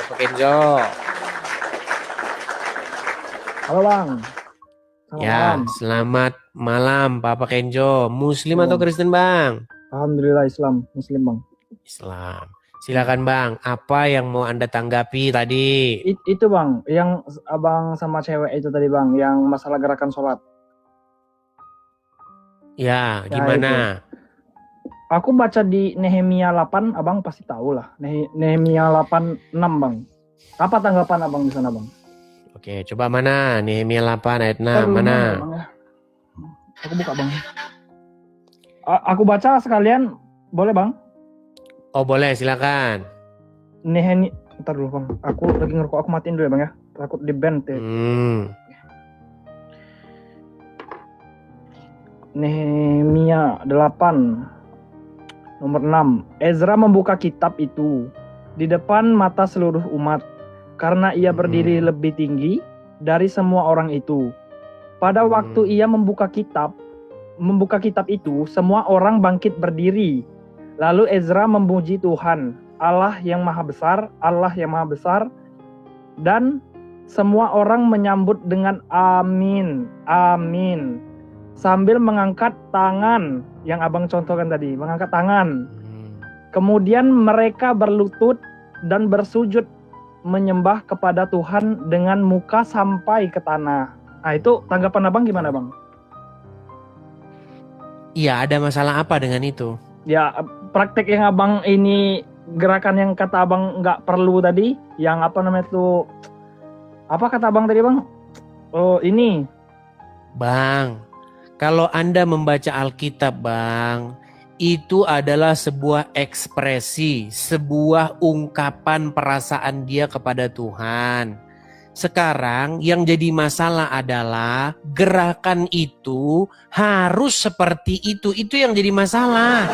Bapak Kenzo. Halo Bang, selamat Ya, malam. selamat malam Bapak Kenzo. Muslim Ya atau Bang, Kristen Bang? Alhamdulillah Islam, Muslim Bang. Islam. Ya. Silakan Bang, apa yang mau Anda tanggapi tadi? Itu Bang, yang Abang sama cewek itu tadi Bang, yang masalah gerakan sholat. Ya, Ya itu. gimana? Aku baca di Nehemia 8, Abang pasti tahu lah. Nehemia 8:6 Bang. Apa tanggapan Abang di sana Bang? Oke, coba mana? Nehemia 8 ayat 6, Mana mana? ya Bang ya? Aku buka Bang. Aku baca sekalian, boleh Bang? Oh boleh, silakan. Nehemia, ntar dulu Bang. Aku lagi ngerokok, aku matiin dulu ya Bang ya. Takut di ban. Nehemia 8 nomor 6. Ezra membuka kitab itu di depan mata seluruh umat karena ia berdiri lebih tinggi dari semua orang itu. Pada waktu ia membuka kitab itu, semua orang bangkit berdiri. Lalu Ezra memuji Tuhan, Allah yang Maha Besar, dan semua orang menyambut dengan amin, amin. Sambil mengangkat tangan, yang Abang contohkan tadi, mengangkat tangan. Kemudian mereka berlutut dan bersujud menyembah kepada Tuhan dengan muka sampai ke tanah. Nah itu tanggapan Abang gimana Bang? Iya, ada masalah apa dengan itu? Ya praktek yang Abang ini, gerakan yang kata Abang nggak perlu tadi, yang apa namanya itu, apa kata Abang tadi Bang? Oh ini. Bang, kalau Anda membaca Alkitab, Bang, itu adalah sebuah ekspresi, sebuah ungkapan perasaan dia kepada Tuhan. Sekarang yang jadi masalah adalah gerakan itu harus seperti itu. Itu yang jadi masalah.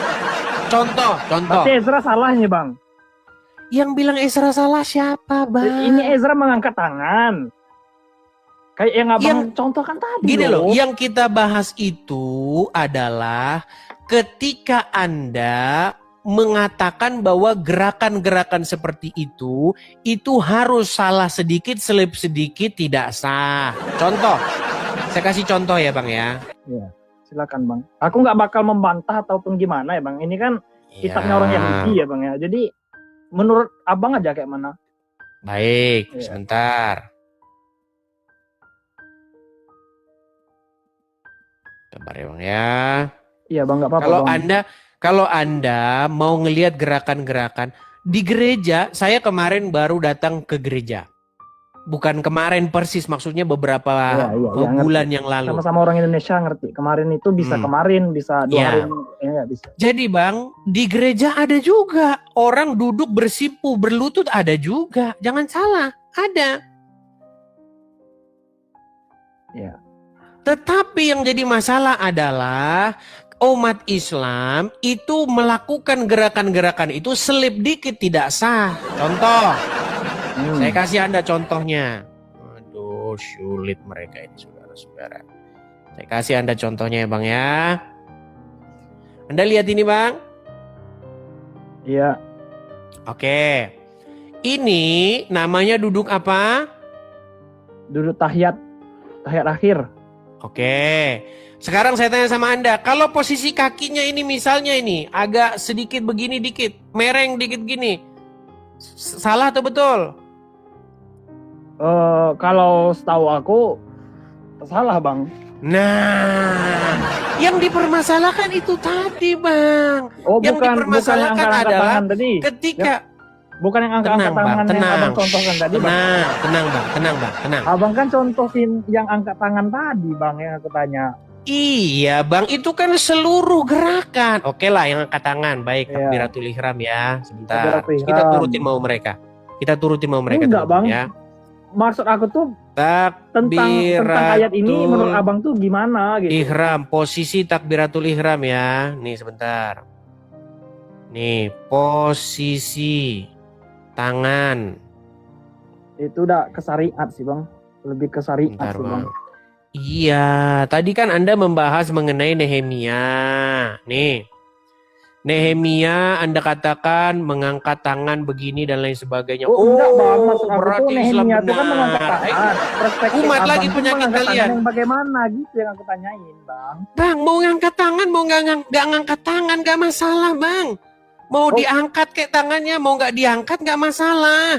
Contoh. Berarti Ezra salah nih Bang. Yang bilang Ezra salah siapa, Bang? Ini Ezra mengangkat tangan. Kayak yang Abang contohkan tadi. Gini loh, yang kita bahas itu adalah ketika Anda mengatakan bahwa gerakan-gerakan seperti itu harus salah sedikit, selip sedikit, tidak sah. Contoh, saya kasih contoh ya Bang ya. Iya, silakan Bang. Aku nggak bakal membantah ataupun gimana ya Bang. Ini kan kitabnya orang Yahudi ya Bang ya. Jadi menurut Abang aja kayak mana? Baik, sebentar. Sabar ya Bang ya. Iya Bang, nggak apa-apa. Kalau Anda mau ngelihat gerakan-gerakan di gereja, saya kemarin baru datang ke gereja. Bukan kemarin persis, maksudnya beberapa bulan yang lalu. Sama-sama orang Indonesia ngerti. Kemarin itu bisa kemarin, bisa 2 hari. Ya, bisa. Jadi Bang, di gereja ada juga. Orang duduk bersimpu, berlutut ada juga. Jangan salah, ada. Ya. Tetapi yang jadi masalah adalah umat Islam itu melakukan gerakan-gerakan itu selip dikit tidak sah. Contoh, saya kasih Anda contohnya. Aduh, sulit mereka ini saudara-saudara. Saya kasih Anda contohnya ya Bang ya. Anda lihat ini Bang? Iya. Oke. Ini namanya duduk apa? Duduk tahiyat akhir. Oke. Sekarang saya tanya sama Anda, kalau posisi kakinya ini misalnya ini agak sedikit begini dikit, mereng dikit gini, salah atau betul? Kalau setahu aku salah Bang. Nah, yang dipermasalahkan itu tadi Bang. Yang dipermasalahkan adalah ketika bukan yang angkat tangan yang Abang contohkan tadi Bang. Tenang bang. Abang kan contohin yang angkat tangan tadi Bang, yang aku tanya. Iya Bang, itu kan seluruh gerakan. Oke lah yang angkat tangan, baik takbiratul ihram ya. Sebentar, kita turutin mau mereka. Enggak Bang, ya. Maksud aku tuh tentang ayat ini menurut Abang tuh gimana gitu. Ihram, posisi takbiratul ihram ya. Nih sebentar. Nih, posisi tangan. Itu udah ke syariat sih Bang. Lebih ke syariat sih Bang. Iya, tadi kan Anda membahas mengenai Nehemia. Nih, Nehemia Anda katakan mengangkat tangan begini dan lain sebagainya. Oh, enggak bang, maksud aku tuh berarti Islam Nehemia itu kan mengangkat benar. tangan. Perspektif Umat abang lagi tuh penyakit mengangkat tangan kalian. yang bagaimana gitu yang aku tanyain bang. Bang, mau ngangkat tangan, mau nggak ngangkat tangan, nggak masalah, Bang. Mau Oh. diangkat kayak tangannya, mau nggak diangkat nggak masalah.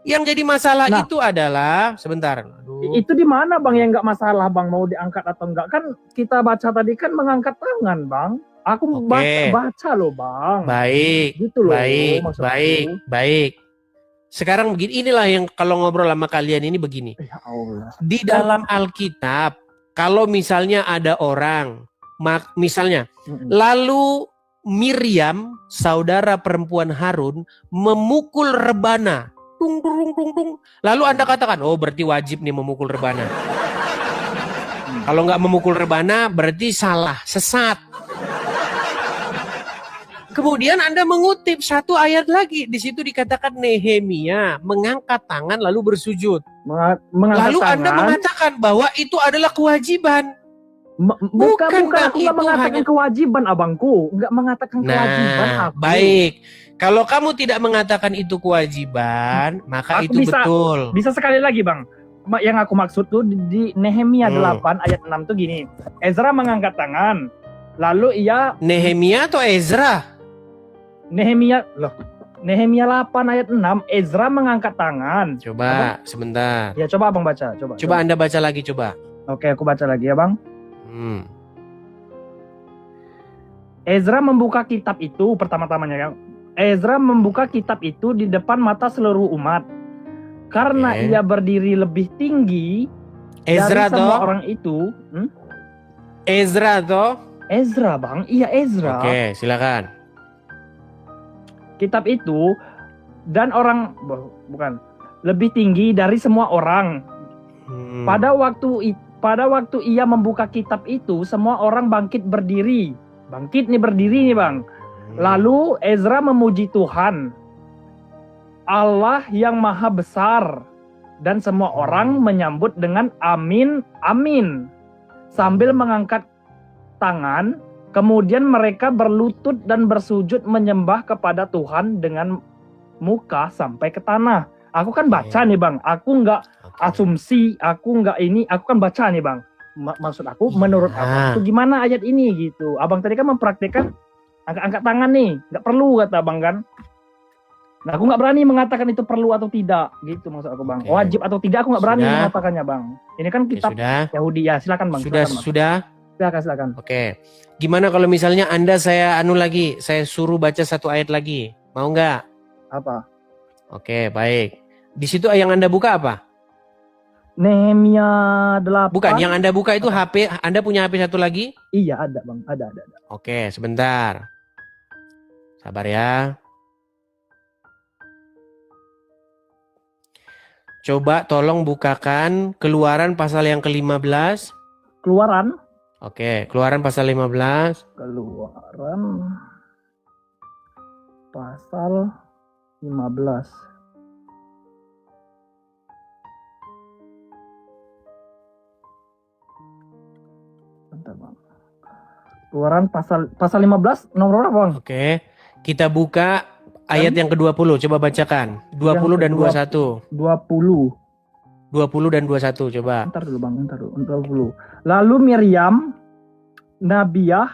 Yang jadi masalah Nah. itu adalah, sebentar. Aduh. Itu di mana bang yang nggak masalah bang, mau diangkat atau enggak? Kan kita baca tadi kan mengangkat tangan bang. Aku Oke. baca loh bang. Baik, Gitu loh, baik, maksud baik, aku. baik. Sekarang begini, inilah yang kalau ngobrol sama kalian ini begini. Ya Allah. Di dalam Alkitab, kalau misalnya ada orang, misalnya, lalu Miriam, saudara perempuan Harun, memukul rebana. Tung, tung, tung, tung. Lalu Anda katakan, oh berarti wajib nih memukul rebana. Kalau nggak memukul rebana, berarti salah, sesat. Kemudian Anda mengutip satu ayat lagi. Di situ dikatakan Nehemia mengangkat tangan lalu bersujud. Mengangkat lalu tangan. Anda mengatakan bahwa itu adalah kewajiban. Bukan, Bang, aku nggak mengatakan kewajiban abangku. Nggak mengatakan kewajiban aku. Baik. Kalau kamu tidak mengatakan itu kewajiban, maka aku itu betul. Bisa sekali lagi bang. Yang aku maksud tuh di Nehemia 8 ayat 6 tuh gini. Ezra mengangkat tangan. Lalu ia... Nehemia atau Ezra? Nehemia 8 ayat 6, Ezra mengangkat tangan. Coba abang, sebentar. Ya coba abang baca, coba. Anda baca lagi coba. Oke, aku baca lagi ya bang. Ezra membuka kitab itu pertama-tamanya ya. Ezra membuka kitab itu di depan mata seluruh umat. Karena ia berdiri lebih tinggi Ezra dari semua orang itu. Ezra toh? Ezra bang, iya Ezra. Oke, silakan. Kitab itu dan orang lebih tinggi dari semua orang. Pada waktu ia membuka kitab itu, semua orang bangkit berdiri. Bangkit nih berdiri nih bang. Lalu Ezra memuji Tuhan, Allah yang maha besar, dan semua orang menyambut dengan amin, amin, sambil mengangkat tangan. Kemudian mereka berlutut dan bersujud menyembah kepada Tuhan dengan muka sampai ke tanah. Aku kan baca nih bang, aku nggak asumsi, aku nggak ini, aku kan baca nih bang. Maksud aku, menurut abang itu gimana ayat ini gitu. Abang tadi kan mempraktikkan angkat tangan nih, nggak perlu kata abang kan. Nah aku nggak berani mengatakan itu perlu atau tidak gitu maksud aku bang. Wajib atau tidak aku nggak berani mengatakannya bang. Ini kan kitab Yahudi ya, silakan bang. Sudah. Silakan. Oke. Gimana kalau misalnya Anda saya suruh baca satu ayat lagi. Mau nggak? Apa? Oke, baik. Di situ yang Anda buka apa? Nehemia 8. Bukan, yang Anda buka itu HP. Anda punya HP satu lagi? Iya, ada bang. Ada. Oke, sebentar. Sabar ya. Coba tolong bukakan Keluaran pasal yang ke-15. Keluaran? Oke, Keluaran pasal 15. Keluaran pasal 15. Bentar, Bang. Keluaran pasal 15 nomor berapa, Bang? Oke. Kita buka ayat yang ke-20. Coba bacakan. 20 dan 21. 20 dan 21 coba. Bentar dulu bang, 20. Lalu Miriam, Nabiah.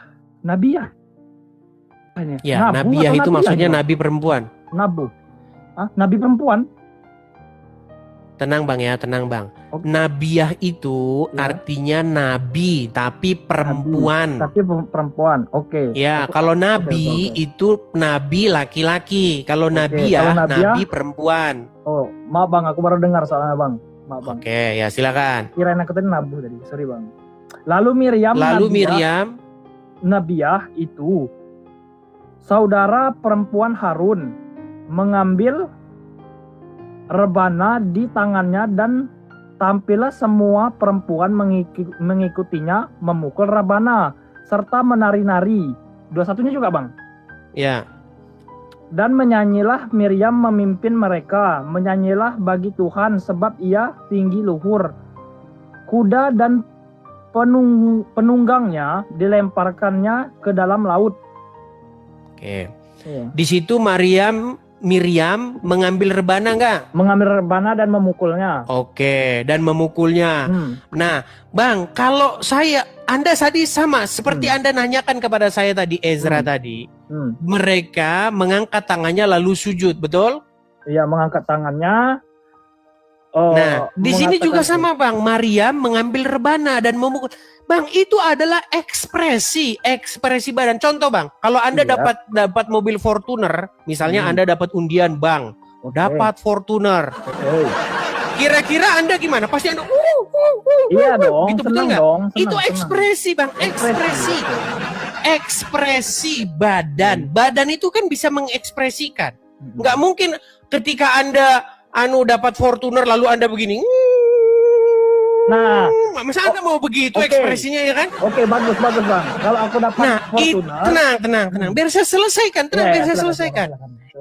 Ya, Nabiah itu maksudnya nabi perempuan. Nabi perempuan. Tenang bang ya, tenang bang. Okay. Nabiah itu artinya nabi, tapi perempuan. Perempuan, oke. Ya, kalau nabi itu nabi laki-laki. Kalau Nabiah, nabi perempuan. Oh, maaf bang, aku baru dengar soalnya bang. Maaf bang. Oke, ya silakan. Kirain aku tadi nabu tadi, sorry bang. Lalu Miriam, Nabiah itu saudara perempuan Harun mengambil rebana di tangannya dan tampillah semua perempuan mengikutinya memukul rebana serta menari-nari. 21-nya juga bang. Ya. Dan menyanyilah Miriam memimpin mereka, menyanyilah bagi Tuhan sebab ia tinggi luhur. Kuda dan penunggangnya dilemparkannya ke dalam laut. Oke. Iya. Di situ Miriam mengambil rebana nggak? Mengambil rebana dan memukulnya. Oke, dan memukulnya. Nah, Bang, kalau Anda tadi sama seperti Anda nanyakan kepada saya tadi, Ezra tadi. Mereka mengangkat tangannya lalu sujud, betul? Iya, mengangkat tangannya. Nah, di sini juga sama, Bang. Maryam mengambil rebana dan memukul. Bang, itu adalah ekspresi badan. Contoh, Bang, kalau Anda dapat mobil Fortuner, misalnya Anda dapat undian, Bang, dapat Fortuner. Kira-kira Anda gimana? Pasti Anda iya dong, gitu, betul nggak? Itu senang. ekspresi, Bang, ekspresi badan. Badan itu kan bisa mengekspresikan. Nggak mungkin ketika Anda dapat Fortuner lalu Anda begini. Nah, masa Anda mau begitu ekspresinya, ya kan? Oke, bagus Bang. Kalau aku dapat Fortuner, tenang. Biar saya selesaikan, selesaikan.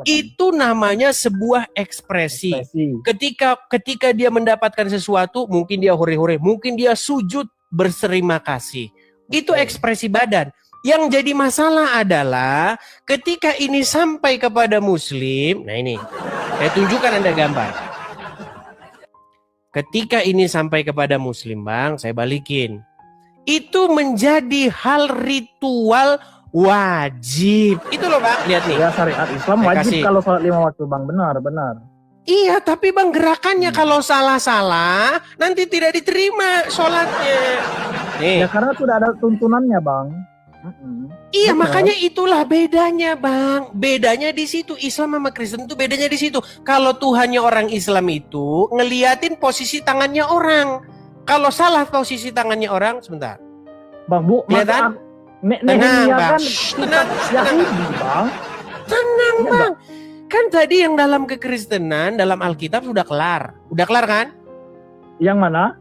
Itu namanya sebuah ekspresi. Ketika dia mendapatkan sesuatu, mungkin dia hore-hore, mungkin dia sujud berterima kasih. Itu ekspresi badan. Yang jadi masalah adalah ketika ini sampai kepada Muslim. Nah ini, saya tunjukkan Anda gambar. Ketika ini sampai kepada Muslim, Bang, saya balikin. Itu menjadi hal ritual wajib. Itu loh, Bang. Lihat nih. Ya, syariat Islam wajib kalau sholat 5 waktu, Bang. Benar. Iya, tapi Bang, gerakannya kalau salah-salah nanti tidak diterima sholatnya. Nih. Ya karena sudah ada tuntunannya, Bang. Iya, makanya itulah bedanya, Bang. Bedanya di situ. Islam sama Kristen itu bedanya di situ. Kalau Tuhannya orang Islam itu ngeliatin posisi tangannya orang. Kalau salah posisi tangannya orang, sebentar. Bang, tenang, Bang. Tenang, Bang. Kan tadi yang dalam kekristenan, dalam Alkitab sudah kelar. Udah kelar kan? Yang mana?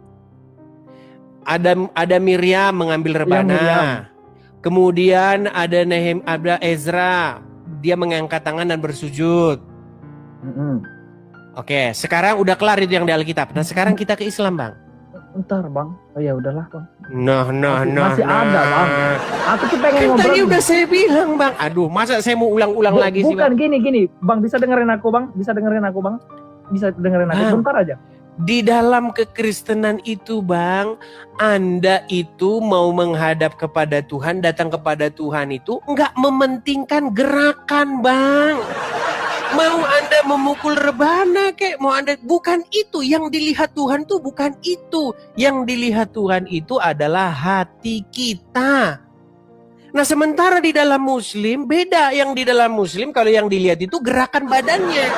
Ada Miriam mengambil rebana. Kemudian ada Ezra, dia mengangkat tangan dan bersujud. Oke, sekarang udah kelar itu yang di Alkitab. Nah, sekarang kita ke Islam, Bang. Ntar, Bang. Oh ya udahlah, Bang. Masih ada, Bang. Aku tuh pengen kan ngobrol. Tadi udah saya bilang, Bang. Aduh, masa saya mau ulang-ulang lagi sih, Bang? Bukan gini. Bang, bisa dengerin aku, Bang? Bisa dengerin aku? Bentar aja. Di dalam kekristenan itu, Bang, Anda itu mau menghadap kepada Tuhan, datang kepada Tuhan itu nggak mementingkan gerakan, Bang. Mau Anda memukul rebana mau Anda, bukan itu yang dilihat Tuhan tuh, bukan itu. Yang dilihat Tuhan itu adalah hati kita. Nah, sementara di dalam Muslim beda. Yang di dalam Muslim kalau yang dilihat itu gerakan badannya.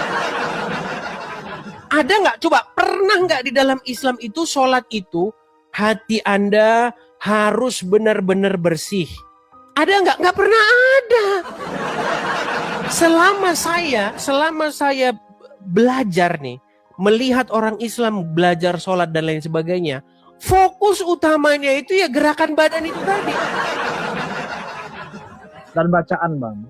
Ada nggak? Coba, pernah nggak di dalam Islam itu sholat itu hati Anda harus benar-benar bersih? Ada nggak? Nggak pernah ada. Selama saya belajar nih, melihat orang Islam belajar sholat dan lain sebagainya, fokus utamanya itu ya gerakan badan itu tadi. Dan bacaan, Bang.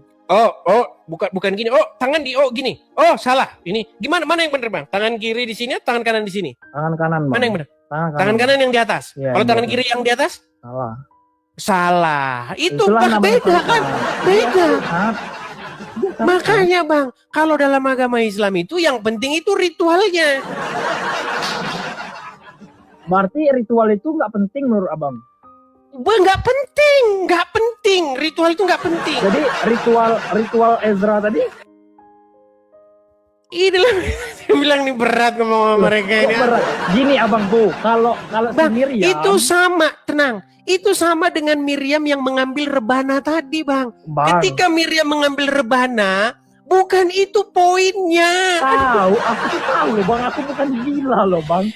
Bukan gini. Tangan gini. Salah. Ini gimana? Mana yang benar, Bang? Tangan kiri di sini, tangan kanan di sini. Tangan kanan, Bang. Mana yang benar? Tangan kanan yang di atas. Ya, kalau tangan kiri yang di atas? Salah. Itu beda kan? Beda. Makanya, Bang, kalau dalam agama Islam itu yang penting itu ritualnya. Berarti ritual itu nggak penting menurut Abang? Nggak penting. Ritual itu nggak penting. Jadi ritual Ezra tadi? Inilah saya bilang nih berat ngomong sama mereka ini. Berat. Gini Abang Bu, kalau Bang, si Miriam itu sama, tenang. Itu sama dengan Miriam yang mengambil rebana tadi, Bang. Ketika Miriam mengambil rebana, bukan itu poinnya. Aku tuh tahu loh, Bang. Aku bukan gila loh, Bang.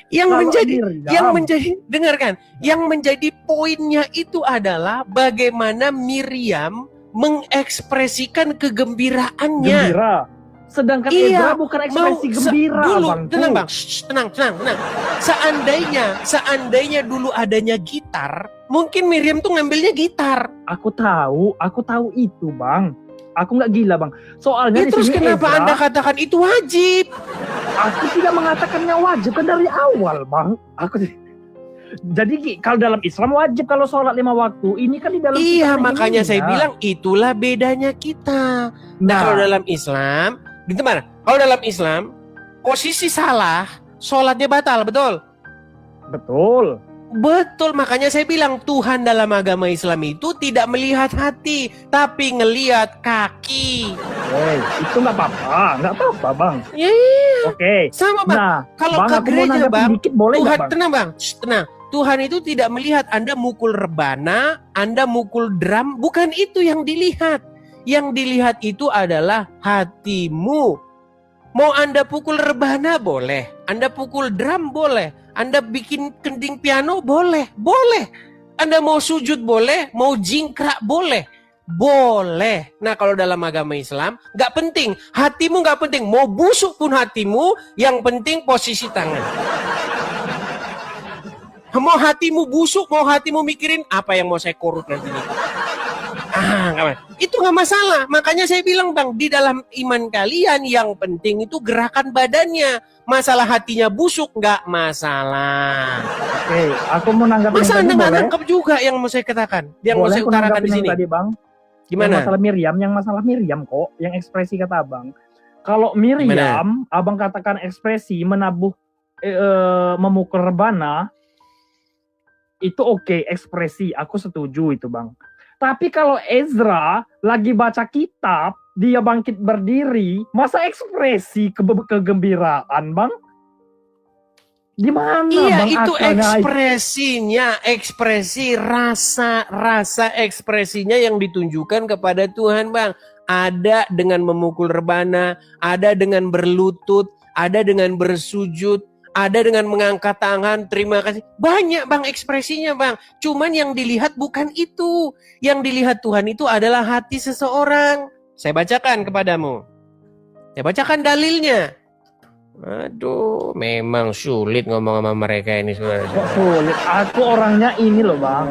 Dengarkan. Yang menjadi poinnya itu adalah bagaimana Miriam mengekspresikan kegembiraannya. Gembira. Sedangkan Ezra bukan ekspresi gembira, Bang. Tenang. Seandainya dulu adanya gitar, mungkin Miriam tuh ngambilnya gitar. Aku tahu itu, Bang. Aku nggak gila, Bang. Soalnya terus kenapa Ezra, Anda katakan itu wajib? Aku tidak mengatakannya wajib kan dari awal, Bang. Jadi kalau dalam Islam wajib kalau sholat 5 waktu. Ini kan di dalam Iya, kita makanya ini, saya ya. bilang itulah bedanya kita. Nah, kalau dalam Islam, di mana? Kalau dalam Islam, posisi salah, sholatnya batal, betul? betul. Betul, makanya saya bilang Tuhan dalam agama Islam itu tidak melihat hati, tapi ngelihat kaki. Itu nggak apa-apa, Bang. Ya, iya. Oke. Sama, Bang. Nah, Kalau Bang, ke aku mau gereja, nanggapin Bang, dikit, boleh Tuhan, nggak, Bang? tenang, Bang. Tenang. Tuhan itu tidak melihat Anda mukul rebana, Anda mukul drum, bukan itu yang dilihat. Yang dilihat itu adalah hatimu. Mau Anda pukul rebana boleh, Anda pukul drum boleh, Anda bikin kending piano boleh, boleh. Anda mau sujud boleh, mau jingkrak boleh, boleh. Nah, kalau dalam agama Islam nggak penting, hatimu nggak penting, mau busuk pun hatimu, yang penting posisi tangan. Mau hatimu busuk, mau hatimu mikirin apa yang mau saya korut nanti nih. Itu nggak masalah. Makanya saya bilang, Bang, di dalam iman kalian yang penting itu gerakan badannya. Masalah hatinya busuk nggak masalah. Oke, aku mau nanggapin Masa yang Anda tadi, nggak boleh? nangkep juga yang mau saya katakan, yang mau Boleh saya aku utarakan nanggapin di yang sini? tadi, Bang? Gimana? Yang masalah Miriam kok, yang ekspresi kata Abang. Kalau Miriam, Abang katakan ekspresi menabuh memukul rebana, itu oke, ekspresi, aku setuju itu, Bang. Tapi kalau Ezra lagi baca kitab, dia bangkit berdiri, masa ekspresi kegembiraan, Bang? Gimana, Iya, Bang, itu akalnya? ekspresinya, ekspresi rasa ekspresinya yang ditunjukkan kepada Tuhan, Bang. Ada dengan memukul rebana, ada dengan berlutut, ada dengan bersujud, ada dengan mengangkat tangan, terima kasih. Banyak, Bang, ekspresinya, Bang. Cuman yang dilihat bukan itu. Yang dilihat Tuhan itu adalah hati seseorang. Saya bacakan kepadamu. Saya bacakan dalilnya. Aduh, memang sulit ngomong sama mereka ini, saudara. Kok sulit? Aku orangnya ini loh, Bang.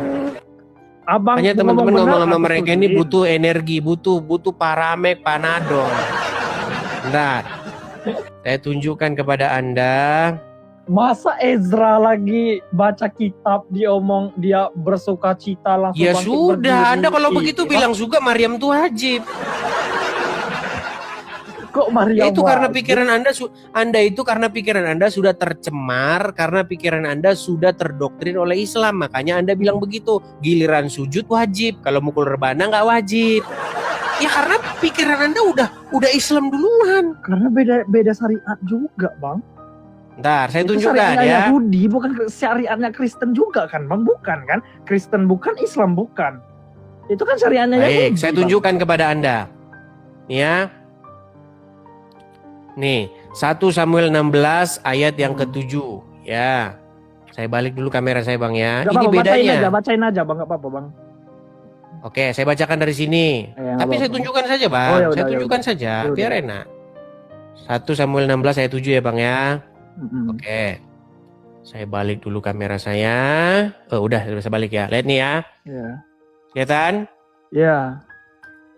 Abang Hanya teman-teman benar, ngomong sama aku mereka setujuin. ini butuh energi, butuh paramek, panadol. Bentar. Saya tunjukkan kepada Anda. Masa Ezra lagi baca kitab dia bersuka cita langsung Ya bangkit sudah, berdiri. Anda kalau begitu Bang, bilang juga Maryam itu wajib. kok Maria Ya itu karena wajib? pikiran Anda sudah tercemar, karena pikiran Anda sudah terdoktrin oleh Islam. Makanya Anda bilang begitu. Giliran sujud wajib, kalau mukul rebana nggak wajib. Ya karena pikiran Anda udah Islam duluan. Karena beda syariat juga, Bang. Ntar saya Itu tunjukkan syariatnya ya. Yahudi, bukan syariatnya Kristen juga kan, Bang? Bukan kan? Kristen bukan, Islam bukan. Itu kan syariatnya Baik, Yahudi. saya tunjukkan kepada Anda. Ya. Nih, 1 Samuel 16 ayat yang ke-7. Ya. Saya balik dulu kamera saya, Bang, ya. Gak Ini apa-apa, bedanya. bacain aja, Bang. Gak apa-apa, Bang. Oke, saya bacakan dari sini. Nggak Tapi saya apa-apa. tunjukkan saja, Bang. Oh, ya udah, Saya ya tunjukkan udah. saja, Ya udah. biar enak. 1 Samuel 16 ayat 7 ya, Bang, ya. Oke. Saya balik dulu kamera saya. Oh, udah saya balik ya. Lihat nih ya. Ya. Kelihatan? Ya.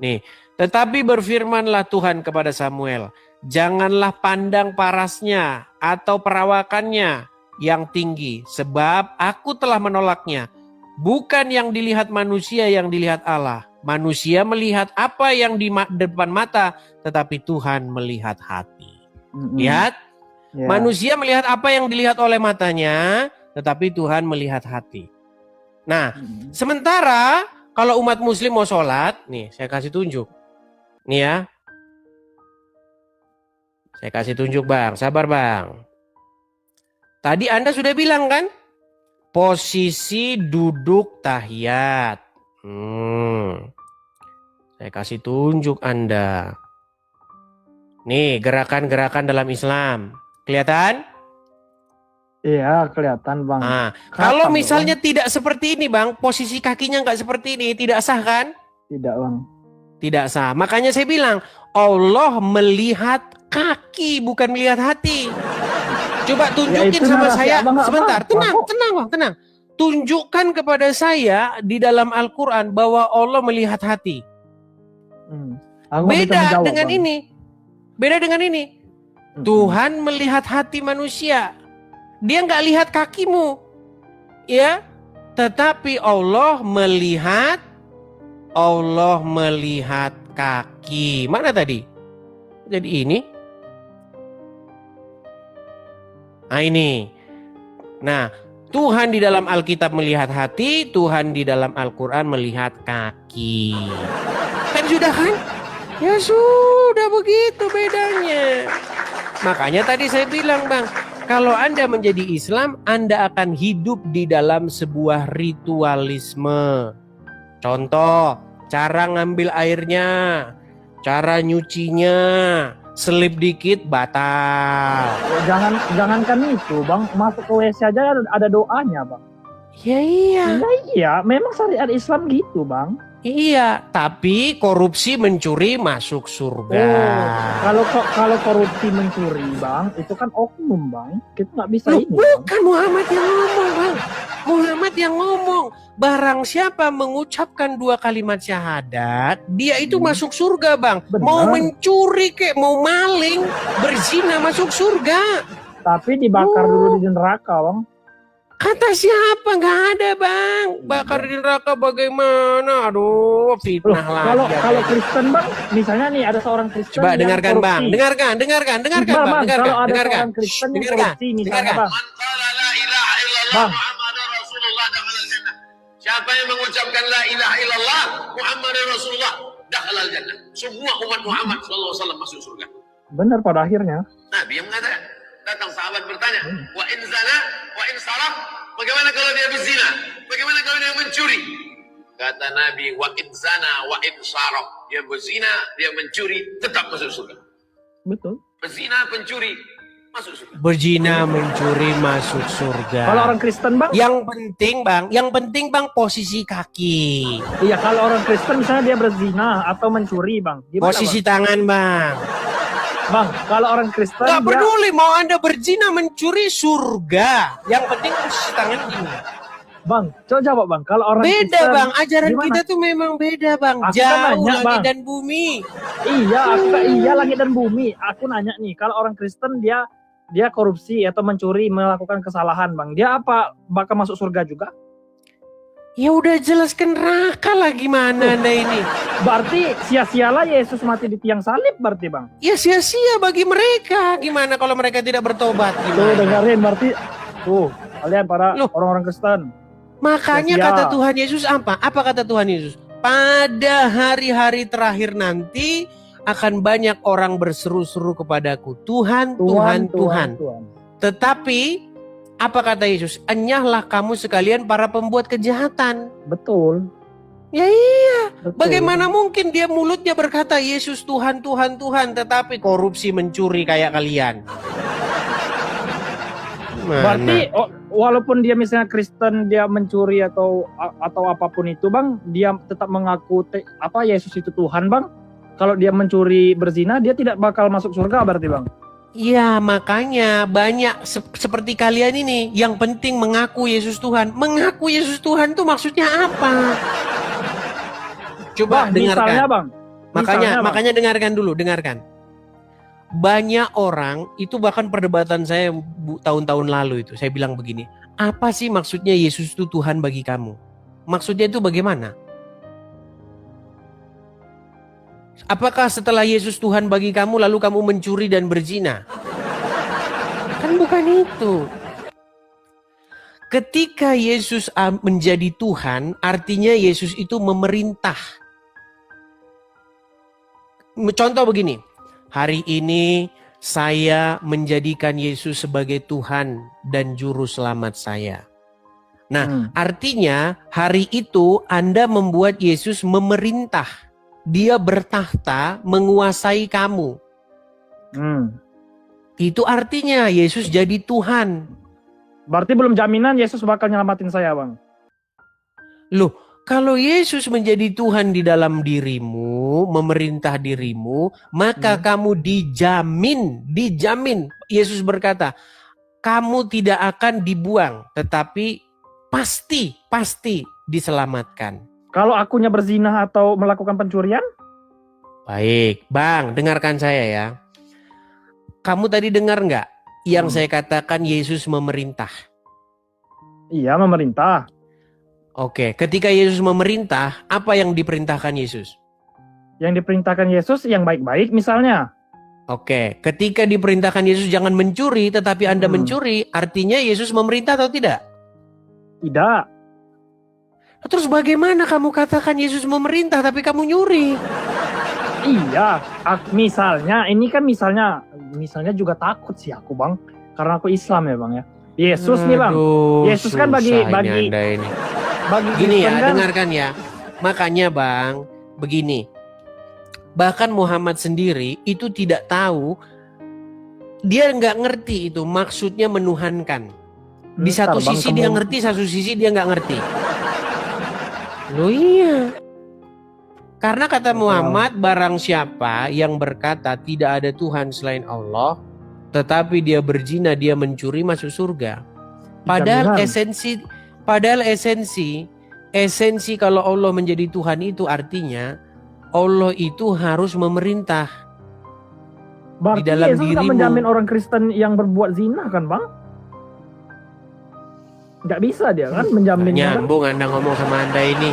Nih, tetapi berfirmanlah Tuhan kepada Samuel, janganlah pandang parasnya atau perawakannya yang tinggi, sebab aku telah menolaknya. Bukan yang dilihat manusia yang dilihat Allah. Manusia melihat apa yang di depan mata, tetapi Tuhan melihat hati. Lihat? Ya. Manusia melihat apa yang dilihat oleh matanya, tetapi Tuhan melihat hati. Nah, sementara kalau umat muslim mau sholat, nih saya kasih tunjuk. Nih ya. Saya kasih tunjuk, Bang. Sabar, Bang. Tadi Anda sudah bilang kan? Posisi duduk tahiyat. Saya kasih tunjuk Anda. Nih, gerakan-gerakan dalam Islam. Kelihatan? Iya, kelihatan, Bang. Nah, kalau misalnya tidak seperti ini, Bang, posisi kakinya nggak seperti ini, tidak sah kan? Tidak, Bang. Tidak sah. Makanya saya bilang, Allah melihat kaki, bukan melihat hati. Coba tunjukin sama saya. Sebentar, tenang. Tunjukkan kepada saya di dalam Al-Quran bahwa Allah melihat hati. Beda dengan ini. Beda dengan ini. Tuhan melihat hati manusia. Dia nggak lihat kakimu. ya, tetapi Allah melihat kaki. Mana tadi? Jadi ini. Nah ini. Nah, Tuhan di dalam Alkitab melihat hati, Tuhan di dalam Al-Quran melihat kaki. Kan sudah kan? Ya sudah begitu bedanya. Makanya tadi saya bilang, Bang, kalau Anda menjadi Islam, Anda akan hidup di dalam sebuah ritualisme. Contoh, cara ngambil airnya, cara nyucinya, selip dikit batal. Jangankan itu, Bang, masuk ke WC aja ada doanya, Bang. Ya iya. Iya, memang syariat Islam gitu, Bang. Iya, tapi korupsi mencuri masuk surga. Kalau korupsi mencuri, Bang, itu kan oknum, Bang. Kita nggak bisa Loh, ini. bukan Bang. Muhammad yang ngomong, Bang. Muhammad yang ngomong, barang siapa mengucapkan 2 kalimat syahadat, dia itu masuk surga, Bang. Benar. Mau mencuri kek, mau maling, berzina masuk surga. Tapi dibakar dulu di neraka, Bang. Kata siapa? Nggak ada, Bang. Bakar di neraka bagaimana? Aduh, fitnah lagi. Kalau Kristen, Bang, misalnya nih ada seorang Kristen Coba yang dengarkan, korupsi. Bang. Dengarkan, Bang, Bang. kalau ada Dengarkan. seorang Kristen yang Dengarkan. korupsi, misalnya, Dengarkan. Bang. Bang. Siapa yang mengucapkan la ilaha illallah Muhammad Rasulullah dakhalal jannah. Semua umat Muhammad sallallahu alaihi wasallam masuk surga. Benar pada akhirnya. Nabi yang mengatakan, datang sahabat bertanya, wa in zana wa in saraq, bagaimana kalau dia berzina? Bagaimana kalau dia mencuri? Kata Nabi, wa in zana wa in saraq, dia berzina, dia mencuri, tetap masuk surga. Betul. Berzina, pencuri, masuk surga. Berzina, mencuri, masuk surga. Kalau orang Kristen, Bang? Yang penting, Bang, posisi kaki. Iya, kalau orang Kristen misalnya dia berzina atau mencuri, Bang. Gimana, Posisi Bang? tangan, Bang. Bang, kalau orang Kristen Gak dia... peduli mau Anda berzina, mencuri, surga. Yang penting posisi tangan gini. Bang, coba jawab, Bang. Kalau orang Beda, Kristen, Bang. Ajaran gimana? kita tuh memang beda, Bang. Aku kan Jauh nanya, langit Bang. dan bumi. Iya, iya langit dan bumi. Aku nanya nih, kalau orang Kristen dia korupsi atau mencuri, melakukan kesalahan, Bang. Dia apa bakal masuk surga juga? Ya udah jelaskan neraka lah gimana Anda ini. Berarti sia-sialah Yesus mati di tiang salib berarti, Bang. Ya sia-sia bagi mereka. Gimana kalau mereka tidak bertobat? Tuh Gimana? dengerin berarti. Tuh, kalian para Loh. orang-orang Kristen. Makanya Sia-sia. kata Tuhan Yesus apa? Apa kata Tuhan Yesus? Pada hari-hari terakhir nanti akan banyak orang berseru-seru kepadaku. Tuhan. Tetapi apa kata Yesus? Enyahlah kamu sekalian para pembuat kejahatan. Betul. Ya iya. Betul. Bagaimana mungkin dia mulutnya berkata Yesus Tuhan, Tuhan, Tuhan, tetapi korupsi mencuri kayak kalian? Berarti walaupun dia misalnya Kristen, dia mencuri atau apapun itu, Bang, dia tetap mengaku Yesus itu Tuhan, Bang. Kalau dia mencuri, berzina, dia tidak bakal masuk surga berarti, Bang. Iya, makanya banyak seperti kalian ini yang penting mengaku Yesus Tuhan. Mengaku Yesus Tuhan tuh maksudnya apa? Coba Bang, dengarkan. misalnya, Bang. Makanya dengarkan dulu, dengarkan. Banyak orang itu bahkan perdebatan saya tahun-tahun lalu itu saya bilang begini, apa sih maksudnya Yesus itu Tuhan bagi kamu? Maksudnya itu bagaimana? Apakah setelah Yesus Tuhan bagi kamu lalu kamu mencuri dan berzina? Kan bukan itu. Ketika Yesus menjadi Tuhan, artinya Yesus itu memerintah. Contoh begini, hari ini saya menjadikan Yesus sebagai Tuhan dan Juru Selamat saya. Nah, artinya hari itu Anda membuat Yesus memerintah. Dia bertahta menguasai kamu. Itu artinya Yesus jadi Tuhan. Berarti belum jaminan Yesus bakal nyelamatin saya, Bang. Loh, kalau Yesus menjadi Tuhan di dalam dirimu, memerintah dirimu, maka kamu dijamin. Yesus berkata, kamu tidak akan dibuang, tetapi pasti diselamatkan. Kalau akunya berzina atau melakukan pencurian? Baik, Bang, dengarkan saya ya. Kamu tadi dengar nggak yang saya katakan Yesus memerintah? Iya, memerintah. Oke, ketika Yesus memerintah, apa yang diperintahkan Yesus? Yang diperintahkan Yesus yang baik-baik misalnya. Oke, ketika diperintahkan Yesus jangan mencuri, tetapi Anda mencuri, artinya Yesus memerintah atau tidak? Tidak. Terus bagaimana kamu katakan Yesus memerintah tapi kamu nyuri? Iya, misalnya ini kan misalnya juga takut sih aku bang, karena aku Islam ya bang ya. Yesus nih bang, Yesus kan bagi Anda ini. Gini ya, Kristen kan, dengarkan ya. Makanya bang, begini. Bahkan Muhammad sendiri itu tidak tahu, dia nggak ngerti itu maksudnya menuhankan. Di satu Bang, sisi dia ngerti, satu sisi dia nggak ngerti. Loh iya. Karena kata Muhammad, barang siapa yang berkata tidak ada Tuhan selain Allah, tetapi dia berzina, dia mencuri, masuk surga. Padahal esensi kalau Allah menjadi Tuhan itu artinya Allah itu harus memerintah. Berarti di dalam Yesus nggak dirimu. menjamin orang Kristen yang berbuat zina kan bang? Nggak bisa dia kan menjamin. Nyambung kan? Anda ngomong sama Anda ini.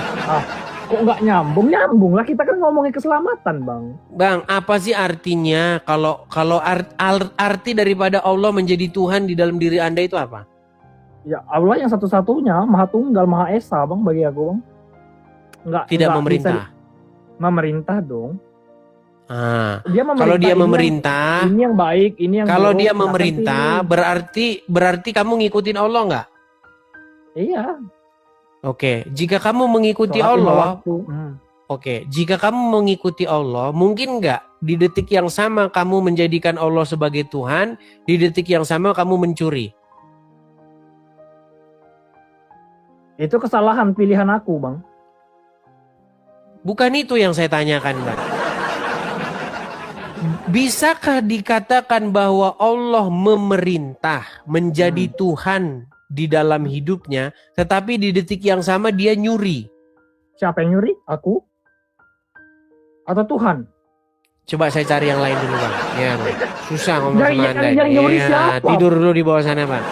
Kok nggak nyambung? Nyambung lah, kita kan ngomongin keselamatan bang. Bang, apa sih artinya kalau arti daripada Allah menjadi Tuhan di dalam diri Anda itu apa? Ya Allah yang satu-satunya, Maha Tunggal, Maha Esa bang bagi aku bang. Tidak memerintah. Memerintah dong. Dia kalau dia memerintah, ini yang baik, ini yang kalau buruk, dia memerintah berarti kamu ngikutin Allah nggak? Iya. Oke, jika kamu mengikuti Allah, oke, jika kamu mengikuti Allah, mungkin nggak di detik yang sama kamu menjadikan Allah sebagai Tuhan, di detik yang sama kamu mencuri? Itu kesalahan pilihan aku, bang. Bukan itu yang saya tanyakan, bang. Bisakah dikatakan bahwa Allah memerintah menjadi Tuhan di dalam hidupnya, tetapi di detik yang sama dia nyuri? Siapa yang nyuri? Aku? Atau Tuhan? Coba saya cari yang lain dulu bang. Ya, bang. Susah ngomong sama Anda. Yang nyuri siapa? Tidur dulu di bawah sana bang.